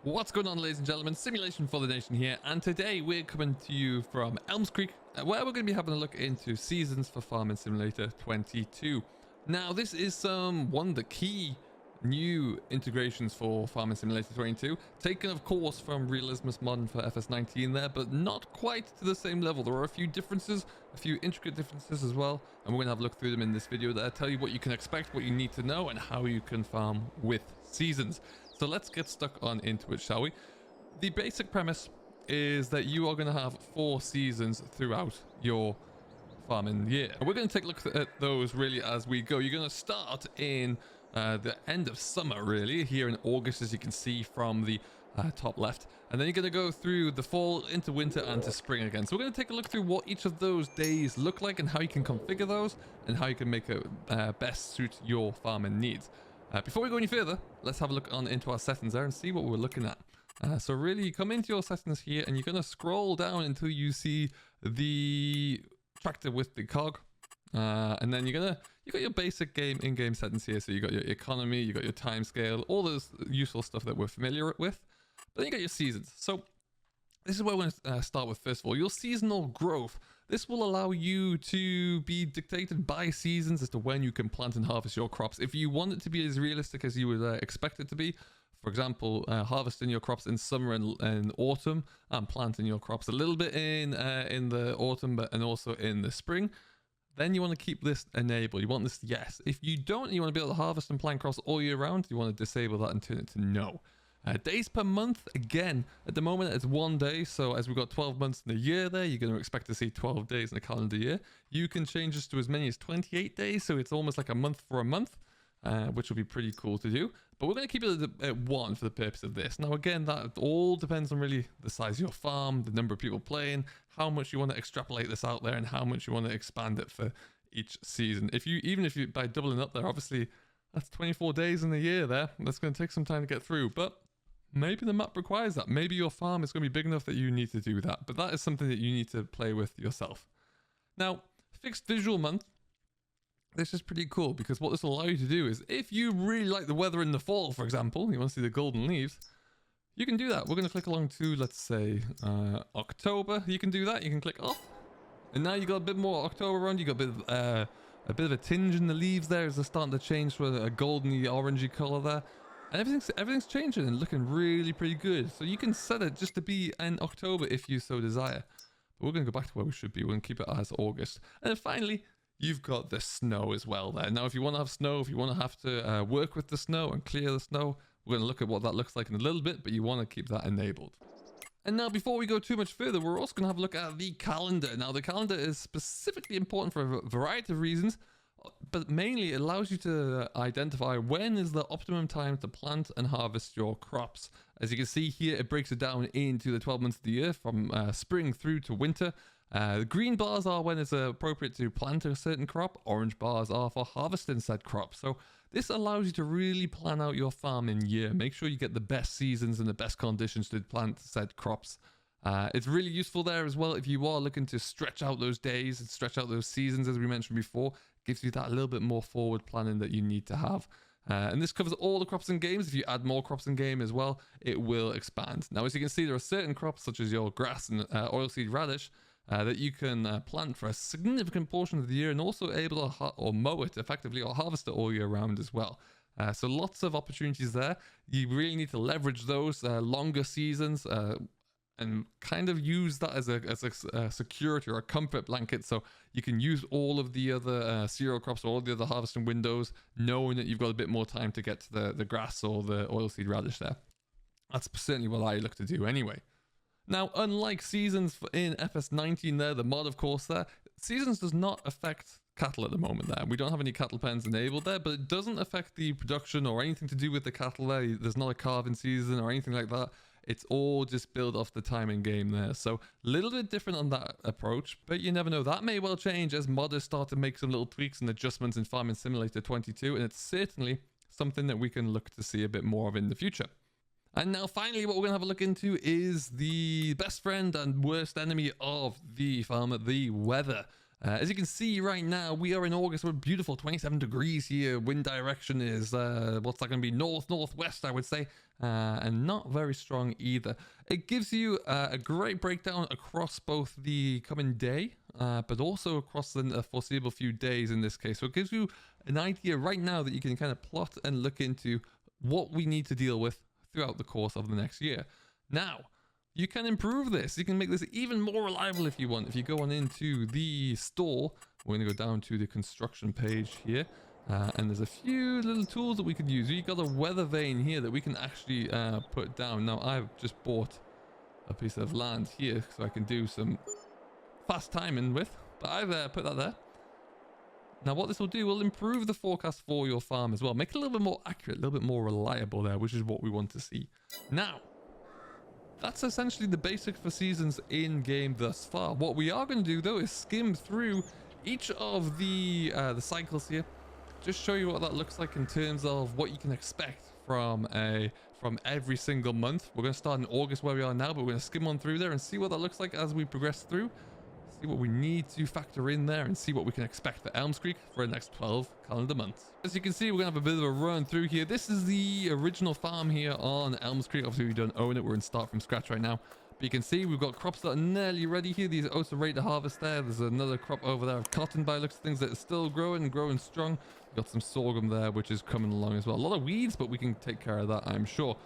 What's going on, ladies and gentlemen? Simulation for the Nation here, and today we're coming to you from Elms Creek, where we're going to be having a look into seasons for Farming Simulator 22. Now, this is one of the key new integrations for Farming Simulator 22, taken of course from Realismus Modern for FS19 there, but not quite to the same level. There are a few differences, a few intricate differences as well, and we're going to have a look through them in this video that tell you what you can expect, what you need to know, and how you can farm with seasons. So let's get stuck on into it, shall we? The basic premise is that you are going to have 4 seasons throughout your farming year. And we're going to take a look at those really as we go. You're going to start in the end of summer, really, here in August, as you can see from the top left. And then you're going to go through the fall, into winter, and to spring again. So we're going to take a look through what each of those days look like and how you can configure those and how you can make it best suit your farming needs. Before we go any further, let's have a look on into our settings there and see what we're looking at. So really, you come into your settings here and you're going to scroll down until you see the tractor with the cog. And then you got your basic in-game settings here. So you got your economy, you got your time scale, all those useful stuff that we're familiar with. But then you got your seasons. So this is where we're going to start with first of all. Your seasonal growth. This will allow you to be dictated by seasons as to when you can plant and harvest your crops. If you want it to be as realistic as you would expect it to be, for example, harvesting your crops in summer and autumn, and planting your crops a little bit in the autumn, and also in the spring, then you want to keep this enabled. You want this yes. If you don't, you want to be able to harvest and plant crops all year round, you want to disable that and turn it to no. Days per month, again, at the moment it's 1 day, so as we've got 12 months in a year there, you're going to expect to see 12 days in a calendar year. You can change this to as many as 28 days, so it's almost like a month for a month, which will be pretty cool to do. But we're going to keep it at 1 for the purpose of this. Now again, that all depends on really the size of your farm, the number of people playing, how much you want to extrapolate this out there, and how much you want to expand it for each season. Even if you by doubling up there, obviously that's 24 days in the year there. That's going to take some time to get through, but maybe the map requires that. Maybe your farm is going to be big enough that you need to do that. But that is something that you need to play with yourself. Now, fixed visual month. This is pretty cool because what this will allow you to do is if you really like the weather in the fall, for example, you want to see the golden leaves, you can do that. We're going to click along to, let's say, October. You can do that. You can click off. And now you got a bit more October around. You got a bit of a tinge in the leaves there as they're starting to change to a golden orangey color there. And everything's changing and looking really pretty good. So you can set it just to be in October if you so desire. But we're going to go back to where we should be. We're going to keep it as August. And then finally, you've got the snow as well there. Now, if you want to have snow, if you want to have to work with the snow and clear the snow, we're going to look at what that looks like in a little bit, but you want to keep that enabled. And now, before we go too much further, we're also going to have a look at the calendar. Now, the calendar is specifically important for a variety of reasons, but mainly it allows you to identify when is the optimum time to plant and harvest your crops. As you can see here, it breaks it down into the 12 months of the year from spring through to winter. The green bars are when it's appropriate to plant a certain crop. Orange bars are for harvesting said crop. So this allows you to really plan out your farming year. Make sure you get the best seasons and the best conditions to plant said crops. It's really useful there as well if you are looking to stretch out those days and stretch out those seasons, as we mentioned before. Gives you that little bit more forward planning that you need to have. And this covers all the crops in games. If you add more crops in game as well, it will expand. Now, as you can see, there are certain crops such as your grass and oilseed radish that you can plant for a significant portion of the year and also able to mow it effectively or harvest it all year round as well. So lots of opportunities there. You really need to leverage those longer seasons and kind of use that as a security or a comfort blanket, so you can use all of the other cereal crops or all the other harvesting windows, knowing that you've got a bit more time to get to the grass or the oilseed radish there. That's certainly what I look to do anyway. Now, unlike seasons in FS19 there, the mod of course there, seasons does not affect cattle at the moment there. We don't have any cattle pens enabled there, but it doesn't affect the production or anything to do with the cattle there. There's not a calving season or anything like that. It's all just built off the time in game there. So a little bit different on that approach, but you never know. That may well change as modders start to make some little tweaks and adjustments in Farming Simulator 22, and it's certainly something that we can look to see a bit more of in the future. And now finally, what we're going to have a look into is the best friend and worst enemy of the farmer, the weather. As you can see right now, we are in August. We're beautiful 27 degrees here. Wind direction is, what's that going to be? Northwest, I would say. And not very strong either. It gives you a great breakdown across both the coming day, but also across the foreseeable few days in this case. So it gives you an idea right now that you can kind of plot and look into what we need to deal with throughout the course of the next year. Now, you can improve this. You can make this even more reliable if you want. If you go on into the store, we're going to go down to the construction page here. And there's a few little tools that we could use. You've got a weather vane here that we can actually put down. Now, I've just bought a piece of land here so I can do some fast timing with. But I've put that there. Now, what this will do will improve the forecast for your farm as well. Make it a little bit more accurate, a little bit more reliable there, which is what we want to see. Now, that's essentially the basics for seasons in game thus far. What we are going to do though is skim through each of the cycles here, just show you what that looks like in terms of what you can expect from every single month. We're going to start in August where we are now, but we're going to skim on through there and see what that looks like as we progress through. See what we need to factor in there and see what we can expect for Elms Creek for the next 12 calendar months. As you can see, we're gonna have a bit of a run through here. This is the original farm here on Elms Creek. Obviously we don't own it, we're in start from scratch right now, but you can see we've got crops that are nearly ready here. These are also ready to harvest there. There's another crop over there of cotton by looks of things that is still growing and growing strong. We've got some sorghum there which is coming along as well. A lot of weeds, but we can take care of that, I'm sure.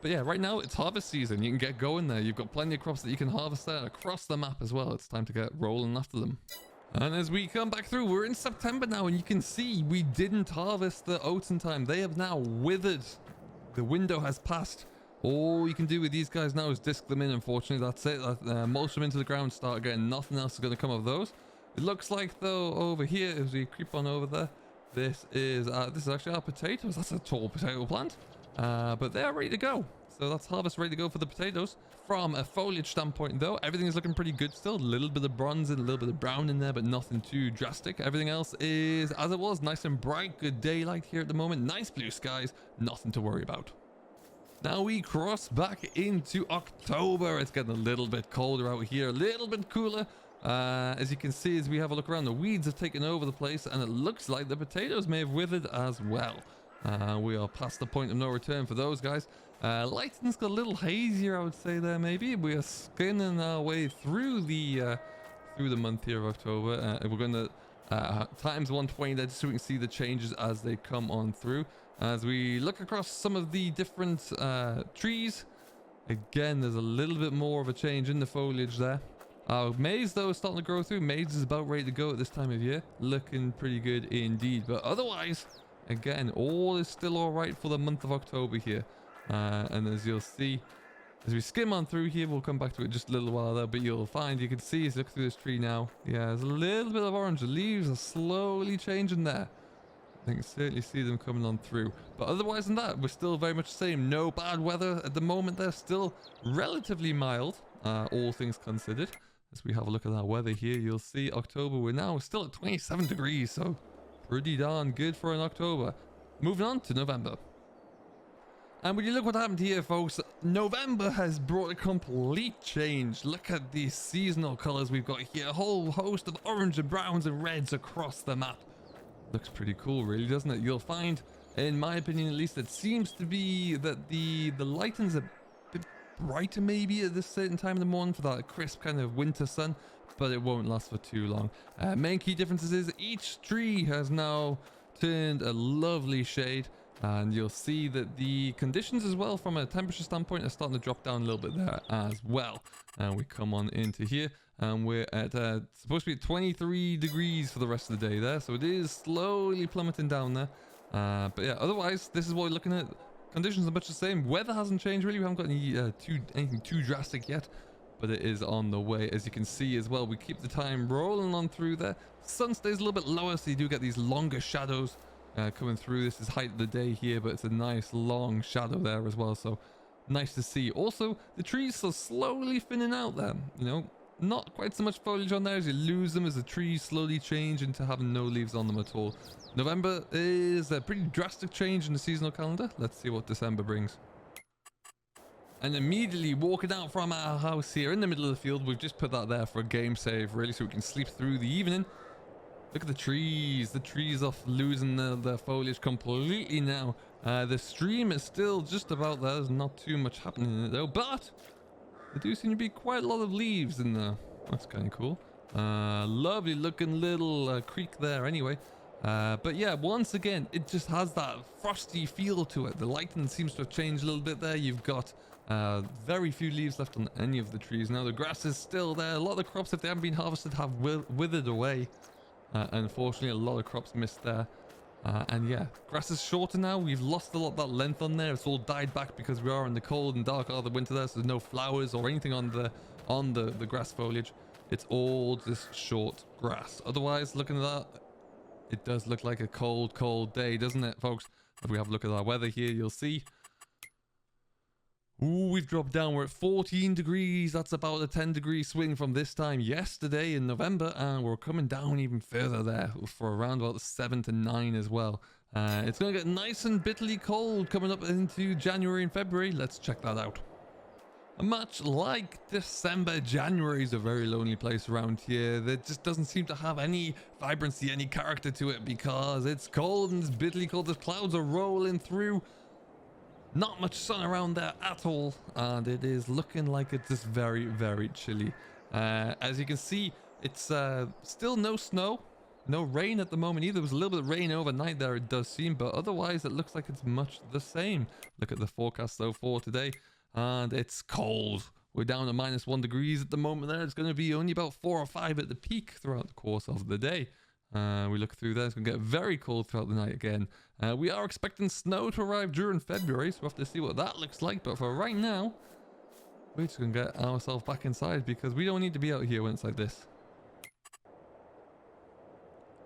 But yeah, right now it's harvest season. You can get going there. You've got plenty of crops that you can harvest there across the map as well. It's time to get rolling after them. And as we come back through, we're in September now, and you can see we didn't harvest the oats in time. They have now withered. The window has passed. All you can do with these guys now is disc them in, unfortunately. That's it. Mulch them into the ground, start again. Nothing else is going to come of those. It looks like, though, over here, as we creep on over there, this is actually our potatoes. That's a tall potato plant. But they're ready to go. So that's harvest ready to go for the potatoes. From a foliage standpoint though, everything is looking pretty good still. A little bit of bronze and a little bit of brown in there, but nothing too drastic. Everything else is as it was, nice and bright, good daylight here at the moment, nice blue skies, nothing to worry about. Now we cross back into October. It's getting a little bit colder out here, a little bit cooler. As you can see, as we have a look around, the weeds have taken over the place, and it looks like the potatoes may have withered as well. We are past the point of no return for those guys. Lighting's got a little hazier, I would say there maybe. We are skinning our way through the month here of October. We're going to times 120 there just so we can see the changes as they come on through. As we look across some of the different trees, again, there's a little bit more of a change in the foliage there. Maize though is starting to grow through. Maize is about ready to go at this time of year. Looking pretty good indeed. But otherwise, again, all is still all right for the month of October here. And as you'll see, as we skim on through here, we'll come back to it just a little while there, but you can see as you look through this tree now, yeah, there's a little bit of orange. The leaves are slowly changing there. I can certainly see them coming on through. But otherwise than that, we're still very much the same. No bad weather at the moment. They're still relatively mild, all things considered. As we have a look at our weather here, you'll see October, we're now still at 27 degrees, so pretty darn good for an October. Moving on to November. And when you look what happened here, folks, November has brought a complete change. Look at these seasonal colors we've got here. A whole host of orange and browns and reds across the map. Looks pretty cool, really, doesn't it? You'll find, in my opinion at least, it seems to be that the lighting's a bit brighter maybe at this certain time of the morning for that crisp kind of winter sun, but it won't last for too long. Main key differences is each tree has now turned a lovely shade. And you'll see that the conditions as well from a temperature standpoint are starting to drop down a little bit there as well. And we come on into here and we're at supposed to be at 23 degrees for the rest of the day there. So it is slowly plummeting down there. But yeah, otherwise, this is what we're looking at. Conditions are much the same. Weather hasn't changed really. We haven't got anything too drastic yet. But it is on the way. As you can see as well, we keep the time rolling on through there. Sun stays a little bit lower, so you do get these longer shadows coming through. This is height of the day here, but it's a nice long shadow there as well, so nice to see. Also, the trees are slowly thinning out there, you know, not quite so much foliage on there as you lose them as the trees slowly change into having no leaves on them at all. November is a pretty drastic change in the seasonal calendar. Let's see what December brings. And immediately walking out from our house here in the middle of the field, we've just put that there for a game save, really, so we can sleep through the evening. Look at the trees. The trees are losing their foliage completely now. The stream is still just about there. There's not too much happening in it though, but there do seem to be quite a lot of leaves in there. That's kind of cool. Lovely looking little creek there anyway. But yeah, once again, it just has that frosty feel to it. The lighting seems to have changed a little bit there. You've got very few leaves left on any of the trees. Now the grass is still there. A lot of the crops, if they haven't been harvested, have withered away. Unfortunately, a lot of crops missed there. And yeah, grass is shorter now. We've lost a lot of that length on there. It's all died back because we are in the cold and dark of the winter there. So there's no flowers or anything on the grass foliage. It's all just short grass. Otherwise, looking at that, it does look like a cold day, doesn't it, folks? If we have a look at our weather here, you'll see. Ooh, we've dropped down. We're at 14 degrees. That's about a 10-degree swing from this time yesterday in November. And we're coming down even further there for around about 7 to 9 as well. It's going to get nice and bitterly cold coming up into January and February. Let's check that out. Much like December, January is a very lonely place around here. There just doesn't seem to have any vibrancy, any character to it because it's cold and it's bitterly cold. The clouds are rolling through. Not much sun around there at all, and it is looking like it's just very, very chilly. As you can see, it's still no snow, no rain at the moment either. There was a little bit of rain overnight there, it does seem, but otherwise it looks like it's much the same. Look at the forecast though for today, and it's cold. We're down to -1 degrees at the moment there. It's going to be only about 4 or 5 at the peak throughout the course of the day. We look through there, it's going to get very cold throughout the night again. We are expecting snow to arrive during February, so we'll have to see what that looks like. But for right now, we're just going to get ourselves back inside because we don't need to be out here when it's like this.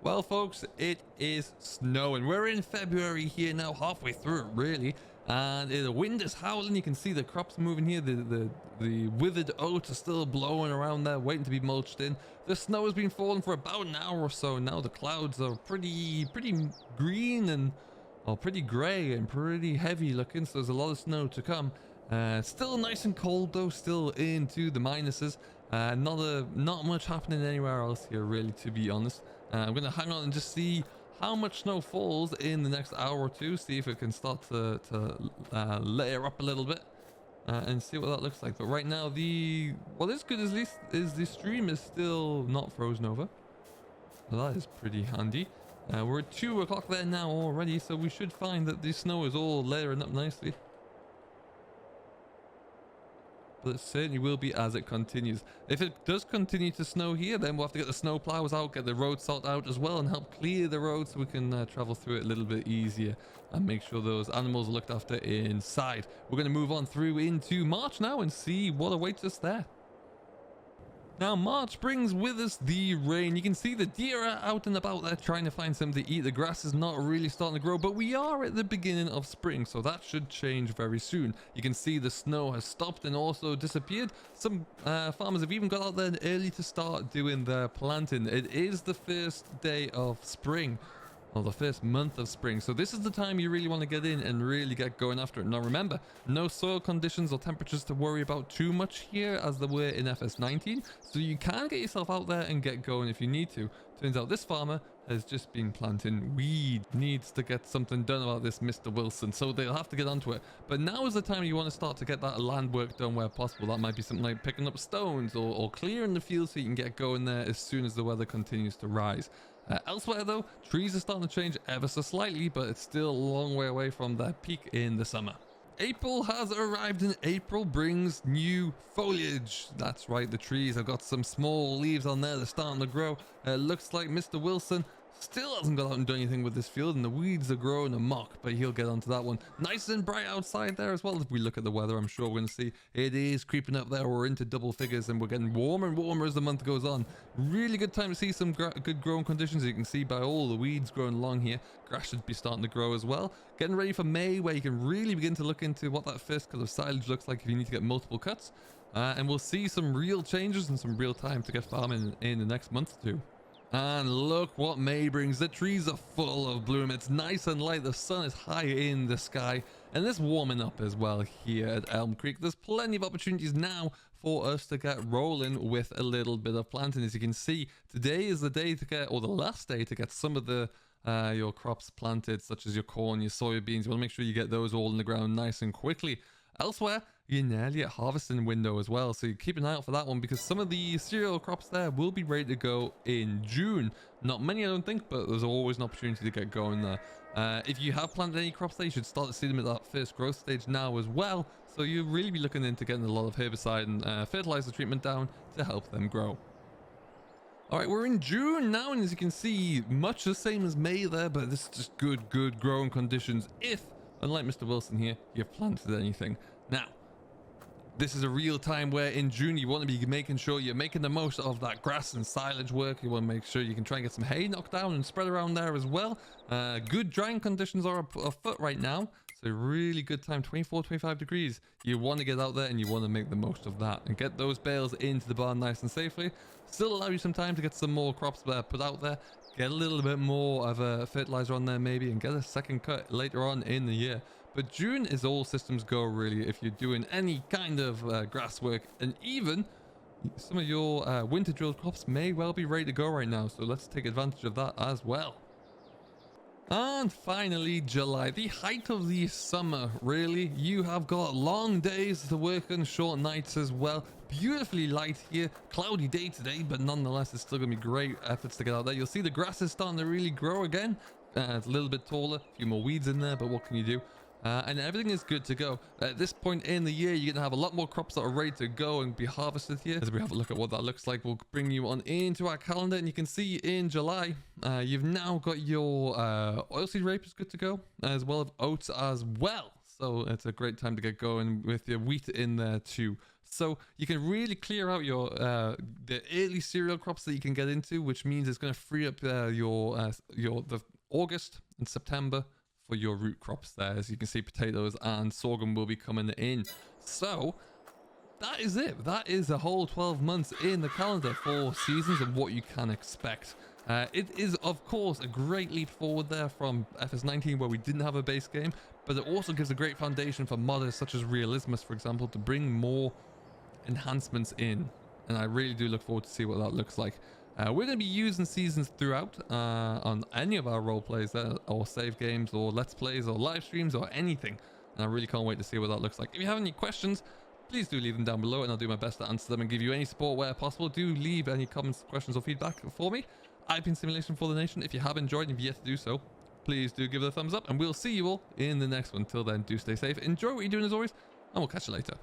Well, folks, it is snowing. We're in February here now, halfway through it, really. And the wind is howling. You can see the crops moving here. The withered oats are still blowing around there, waiting to be mulched in. The snow has been falling for about an hour or so now. The clouds are pretty green and pretty grey and pretty heavy looking. So there's a lot of snow to come. Still nice and cold though. Still into the minuses. Not much happening anywhere else here, really, to be honest. I'm gonna hang on and just see how much snow falls in the next hour or two, see if it can start to layer up a little bit and see what that looks like. But right now, what is good at least is the stream is still not frozen over. So that is pretty handy. We're at 2 o'clock there now already, so we should find that the snow is all layering up nicely. But it certainly will be as it continues. If it does continue to snow here, then we'll have to get the snow plows out, get the road salt out as well, and help clear the road so we can travel through it a little bit easier and make sure those animals are looked after inside. We're going to move on through into March now and see what awaits us there. Now, March brings with us the rain. You can see the deer are out and about there trying to find something to eat. The grass is not really starting to grow, but we are at the beginning of spring, so that should change very soon. You can see the snow has stopped and also disappeared. Some farmers have even got out there early to start doing their planting. It is the first day of spring. Well, the first month of spring. So this is the time you really want to get in and really get going after it. Now remember, no soil conditions or temperatures to worry about too much here as there were in FS19. So you can get yourself out there and get going if you need to. Turns out this farmer has just been planting weed. Needs to get something done about this, Mr. Wilson. So they'll have to get onto it. But now is the time you want to start to get that land work done where possible. That might be something like picking up stones or clearing the field so you can get going there as soon as the weather continues to rise. Elsewhere though, trees are starting to change ever so slightly, but it's still a long way away from their peak in the summer. April has arrived and April brings new foliage. That's right, the trees have got some small leaves on there. They're starting to grow. Looks like Mr. Wilson still hasn't got out and done anything with this field, and the weeds are growing amok, but he'll get onto that one. Nice and bright outside there as well. If we look at the weather, I'm sure we're going to see it is creeping up there. We're into double figures and we're getting warmer and warmer as the month goes on. Really good time to see some good growing conditions. You can see by all the weeds growing along here, grass should be starting to grow as well. Getting ready for May, where you can really begin to look into what that first cut of silage looks like if you need to get multiple cuts. And we'll see some real changes and some real time to get farming in the next month or two. And look what May brings. The trees are full of bloom. It's nice and light. The sun is high in the sky. And it's warming up as well here at Elm Creek. There's plenty of opportunities now for us to get rolling with a little bit of planting. As you can see, today is the day to get, or the last day to get some of the your crops planted, such as your corn, your soybeans. You want to make sure you get those all in the ground nice and quickly. Elsewhere, you're nearly at harvesting window as well, so you keep an eye out for that one, because some of the cereal crops there will be ready to go in June. Not many, I don't think, but there's always an opportunity to get going there. If you have planted any crops there, you should start to see them at that first growth stage now as well, so you'll really be looking into getting a lot of herbicide and fertilizer treatment down to help them grow. Alright, we're in June now, and as you can see, much the same as May there, but this is just good growing conditions if, unlike Mr. Wilson here, you've planted anything. Now, this is a real time where in June you want to be making sure you're making the most of that grass and silage work. You want to make sure you can try and get some hay knocked down and spread around there as well. Good drying conditions are afoot right now, so really good time, 24-25 degrees. You want to get out there and you want to make the most of that and get those bales into the barn nice and safely. Still allow you some time to get some more crops put out there, get a little bit more of a fertilizer on there maybe, and get a second cut later on in the year. But June is all systems go really if you're doing any kind of grass work, and even some of your winter drilled crops may well be ready to go right now, so let's take advantage of that as well. And finally, July, the height of the summer, really. You have got long days to work and short nights as well. Beautifully light here, cloudy day today, but nonetheless, it's still going to be great efforts to get out there. You'll see the grass is starting to really grow again. It's a little bit taller, a few more weeds in there, but what can you do? And everything is good to go. At this point in the year, you're going to have a lot more crops that are ready to go and be harvested here. As we have a look at what that looks like, we'll bring you on into our calendar, and you can see in July, you've now got your oilseed rape is good to go, as well as oats as well. So it's a great time to get going with your wheat in there too. So you can really clear out your the early cereal crops that you can get into, which means it's going to free up the August and September for your root crops there. As you can see, potatoes and sorghum will be coming in. So that is it. That is a whole 12 months in the calendar for seasons and what you can expect. It is, of course, a great leap forward there from FS19, where we didn't have a base game, but it also gives a great foundation for modders such as Realismus, for example, to bring more enhancements in. And I really do look forward to see what that looks like. We're going to be using seasons throughout on any of our role plays there, or save games, or let's plays, or live streams, or anything. And I really can't wait to see what that looks like. If you have any questions, please do leave them down below, and I'll do my best to answer them and give you any support where possible. Do leave any comments, questions, or feedback for me. I've been Simulation for the Nation. If you have enjoyed and you've yet to do so, please do give it a thumbs up, and we'll see you all in the next one. Till then, do stay safe, enjoy what you're doing as always, and we'll catch you later.